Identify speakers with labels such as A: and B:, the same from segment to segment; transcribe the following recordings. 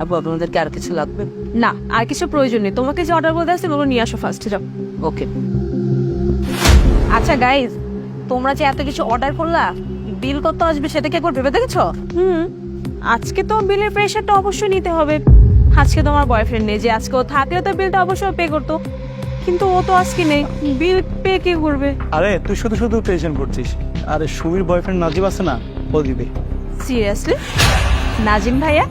A: আপু আপনাদেরকে আর কিছু লাগবে?
B: না, আর কিছু প্রয়োজন নেই। তোমাকে যে অর্ডার বলতে আসছে ওগুলো নিয়ে আসো ফার্স্টে, যাও।
A: ওকে।
B: আচ্ছা গাইজ, তোমরা যে এত কিছু অর্ডার করলা, বিল কত আসবে সেটা কি একবার ভেবে দেখেছো? আজকে তো বিলের প্রেশারটা অবশ্যই নিতে হবে। আজকে তোমার বয়ফ্রেন্ড নেই, যে আজকে ও থাকলে তো বিলটা অবশ্যই পে করতো, কিন্তু ও তো আজকে নেই, বিল পে কে করবে?
C: আরে তুই শুধু শুধু টেনশন করছিস। আরে সুমির বয়ফ্রেন্ড নাজিব আছে না, ও দিবে।
B: সিরিয়াসলি? নাজিম ভাইয়া,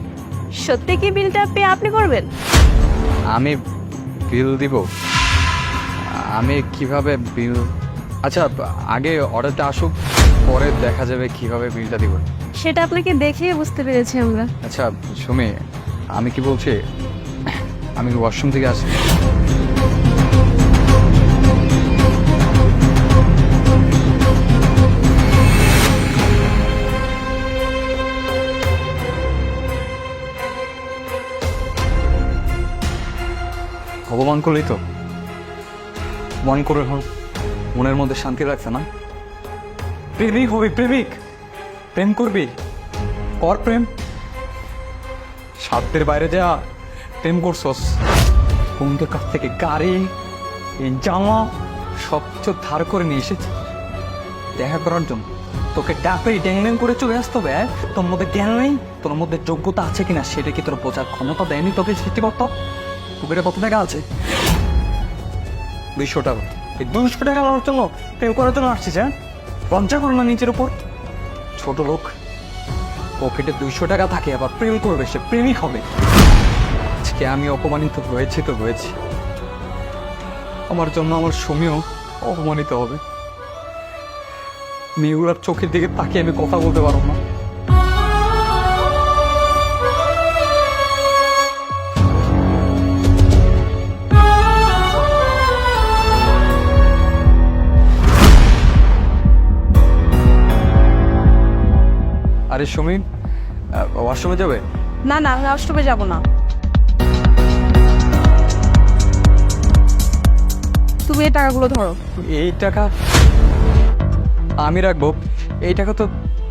B: সত্যি কি বিলটা পে আপনি করবেন?
D: আমি বিল দিব? আমি কিভাবে বিল? আচ্ছা, আগে অর্ডারটা আসুক, পরে দেখা যাবে কিভাবে বিলটা দিব।
B: সেটা আপনাকে দেখেই বুঝতে পেরেছি আমরা।
D: আচ্ছা সুমি, আমি কি বলছি, আমি ওয়াশরুম থেকে আসি। অপমান করলি তো, মন করে হোক, মনের মধ্যে শান্তি রাখছে না? প্রেমিক হবি, প্রেমিক, প্রেম করবি, কর প্রেম। সাধ্যের বাইরে যা প্রেম করছস, বন্ধুর কাছ থেকে গাড়ি, এই জামা সব কিছু ধার করে নিয়ে এসেছি দেখা করার জন্য। তোকে ডাকলেই ড্যাং ড্যাং করে চলে আসতে হবে। তোর মধ্যে জ্ঞান নেই, তোর মধ্যে যোগ্যতা আছে কিনা সেটা কি তোর বোঝার ক্ষমতা দেয়নি তোকে সৃষ্টিকর্তা? তোকে কত টাকা আছে? 200 টাকা। এই 200 টাকা নেওয়ার জন্য প্রেম করার জন্য আসছিস? হ্যাঁ, লজ্জা করো না নিজের উপর? ছোট লোক, পকেটে 200 টাকা থাকে আবার প্রেম করবে, সে প্রেমিক হবে। আজকে আমি অপমানিত হয়েছি তো হয়েছি, আমার জন্য আমার সুমিও অপমানিত হবে। মেয়েগুলার চোখের দিকে তাকিয়ে আমি কথা বলতে পারবো না। আরে সুমি, ওয়াশরুমে যাবে?
B: না না, আমি অষ্টমে যাব না। তুমি এই টাকাগুলো ধরো।
D: এই টাকা আমি রাখবো? এই টাকা তো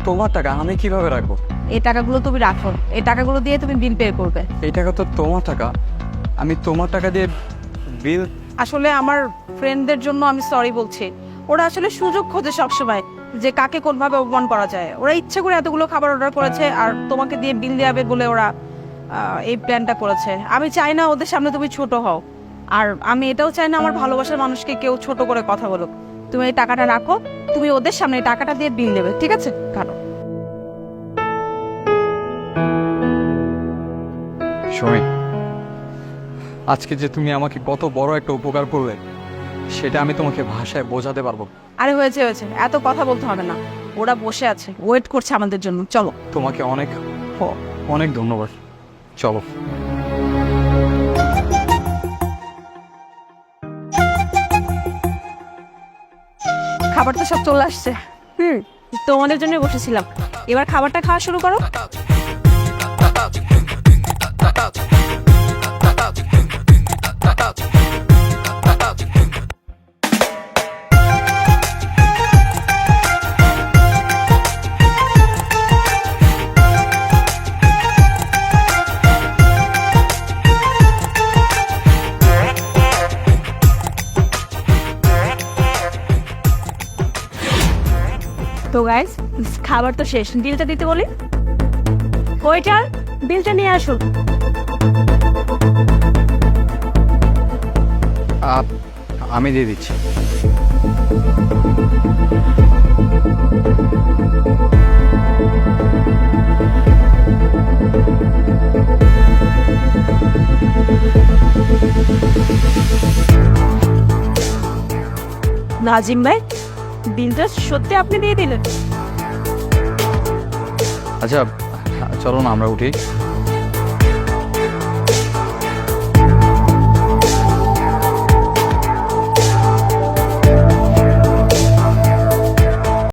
D: তোমার টাকা, আমি কিভাবে রাখবো?
B: এই টাকাগুলো তুমি রাখো, এই টাকাগুলো দিয়ে তুমি বিল পে করবে।
D: এই টাকা তো তোমার টাকা, আমি তোমার টাকা দিয়ে বিল?
B: আসলে আমার ফ্রেন্ডদের জন্য আমি সরি বলছি। ওরা আসলে সুযোগ খোঁজে সবসময়, যে কাকে কোনভাবে অপমান করা যায়। ওরা ইচ্ছে করে এতগুলো খাবার অর্ডার করেছে আর তোমাকে দিয়ে বিল দেওয়াবে বলে ওরা এই প্ল্যানটা করেছে। আমি চাই না ওদের সামনে তুমি ছোট হও, আর আমি এটাও চাই না আমার ভালোবাসার মানুষকে কেউ ছোট করে কথা বলুক। তুমি এই টাকাটা রাখো, তুমি ওদের সামনে এই টাকাটা দিয়ে বিল দেবে, ঠিক আছে? কারণ
D: সুমি, আজকে যে তুমি আমাকে কত বড় একটা উপকার করলে সেটা আমি তোমাকে ভাষায় বোঝাতে পারবো।
B: আরে হয়েছে হয়েছে, এত কথা বলতে হবে না। ওরা বসে আছে, ওয়েট করছে আমাদের জন্য, চলো।
D: তোমাকে অনেক অনেক ধন্যবাদ, চলো।
B: খাবার তো সব চলে আসছে। তোমাদের জন্য বসেছিলাম, এবার খাবারটা খাওয়া শুরু করো। তো গাইস, খাবার তো শেষ, বিলটা দিতে বলি। ওইটার বিলটা নিয়ে আসুন।
D: আমি দিয়ে দিচ্ছি।
B: নাজিম ভাই, বিলটা সত্যি আপনি দিয়ে দিলেন?
D: আচ্ছা চলো না আমরা উঠি।